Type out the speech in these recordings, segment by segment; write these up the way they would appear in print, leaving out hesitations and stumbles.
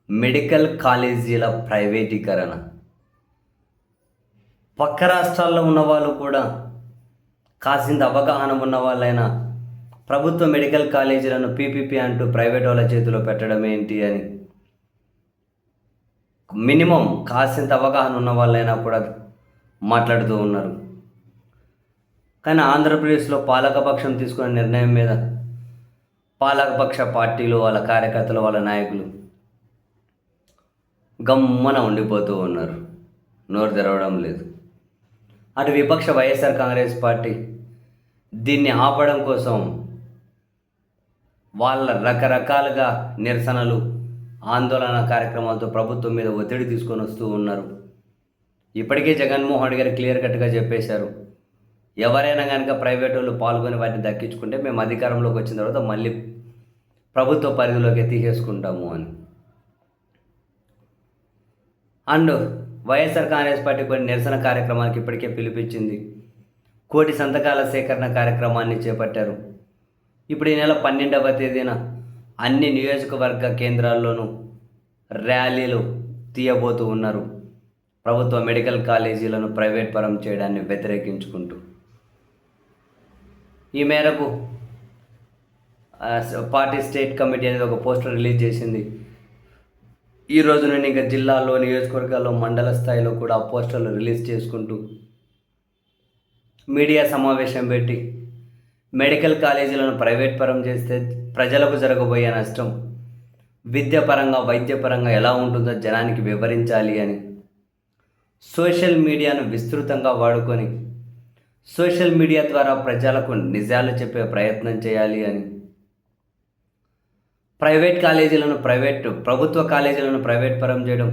Medical కాలేజీల ప్రైవేటీకరణ. పక్క రాష్ట్రాల్లో ఉన్నవాళ్ళు కూడా కాసింత అవగాహన ఉన్న వాళ్ళైనా ప్రభుత్వ మెడికల్ కాలేజీలను పీపీపీ అంటూ ప్రైవేట్ వాళ్ళ చేతిలో పెట్టడం ఏంటి అని మినిమం కాసింత అవగాహన ఉన్న వాళ్ళైనా కూడా మాట్లాడుతూ ఉన్నారు. కానీ ఆంధ్రప్రదేశ్లో పాలకపక్షం తీసుకున్న నిర్ణయం మీద పాలకపక్ష పార్టీలు, వాళ్ళ కార్యకర్తలు, వాళ్ళ నాయకులు గమ్మన ఉండిపోతూ ఉన్నారు. నోరు తెరవడం లేదు. అటు విపక్ష వైఎస్ఆర్ కాంగ్రెస్ పార్టీ దీన్ని ఆపడం కోసం వాళ్ళ రకరకాలుగా నిరసనలు, ఆందోళన కార్యక్రమాలతో ప్రభుత్వం మీద ఒత్తిడి తీసుకొని వస్తూ ఉన్నారు. ఇప్పటికే జగన్మోహన్ రెడ్డి గారు క్లియర్ కట్గా చెప్పేశారు, ఎవరైనా కనుక ప్రైవేట్ వాళ్ళు పాల్గొని వాటిని దక్కించుకుంటే మేము అధికారంలోకి వచ్చిన తర్వాత మళ్ళీ ప్రభుత్వ పరిధిలోకి తీసేసుకుంటాము అని. అండ్ వైఎస్ఆర్ కాంగ్రెస్ పార్టీ కొన్ని నిరసన కార్యక్రమానికి ఇప్పటికే పిలిపించింది. 1 కోటి సంతకాల సేకరణ కార్యక్రమాన్ని చేపట్టారు. ఇప్పుడు ఈ నెల 12వ తేదీన అన్ని నియోజకవర్గ కేంద్రాల్లోనూ ర్యాలీలు తీయబోతూ ఉన్నారు, ప్రభుత్వ మెడికల్ కాలేజీలను ప్రైవేట్ పరం చేయడాన్ని వ్యతిరేకించుకుంటూ. ఈ మేరకు పార్టీ స్టేట్ కమిటీ అనేది ఒక పోస్టర్ రిలీజ్ చేసింది. ఈ రోజు నుండి ఇంకా జిల్లాల్లో, నియోజకవర్గాల్లో, మండల స్థాయిలో కూడా ఆ పోస్టర్లు రిలీజ్ చేసుకుంటూ మీడియా సమావేశం పెట్టి మెడికల్ కాలేజీలను ప్రైవేట్ పరం చేస్తే ప్రజలకు జరగబోయే నష్టం విద్యాపరంగా, వైద్యపరంగా ఎలా ఉంటుందో జనానికి వివరించాలి అని సోషల్ మీడియాను విస్తృతంగా వాడుకొని సోషల్ మీడియా ద్వారా ప్రజలకు నిజాలు చెప్పే ప్రయత్నం చేయాలి అని, ప్రభుత్వ కాలేజీలను ప్రైవేట్ పరం చేయడం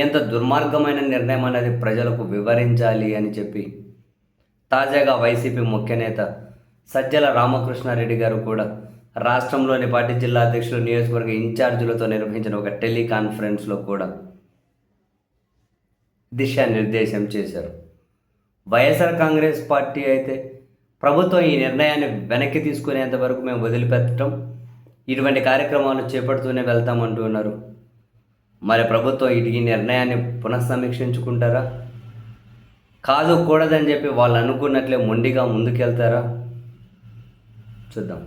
ఎంత దుర్మార్గమైన నిర్ణయం అనేది ప్రజలకు వివరించాలి అని చెప్పి తాజాగా వైసీపీ ముఖ్య నేత సజ్జల రామకృష్ణారెడ్డి గారు కూడా రాష్ట్రంలోని పార్టీ జిల్లా అధ్యక్షులు, నియోజకవర్గ ఇన్ఛార్జీలతో నిర్వహించిన ఒక టెలికాన్ఫరెన్స్లో కూడా దిశానిర్దేశం చేశారు. వైఎస్ఆర్ కాంగ్రెస్ పార్టీ అయితే ప్రభుత్వం ఈ నిర్ణయాన్ని వెనక్కి తీసుకునేంత వరకు మేము వదిలిపెట్టడం, ఇటువంటి కార్యక్రమాలు చేపడుతూనే వెళ్తామంటూ ఉన్నారు. మరి ప్రభుత్వం ఈ నిర్ణయాన్ని పునఃసమీక్షించుకుంటారా, కాదు కూడదని చెప్పి వాళ్ళు అనుకున్నట్లే మొండిగా ముందుకెళ్తారా? చూద్దాం.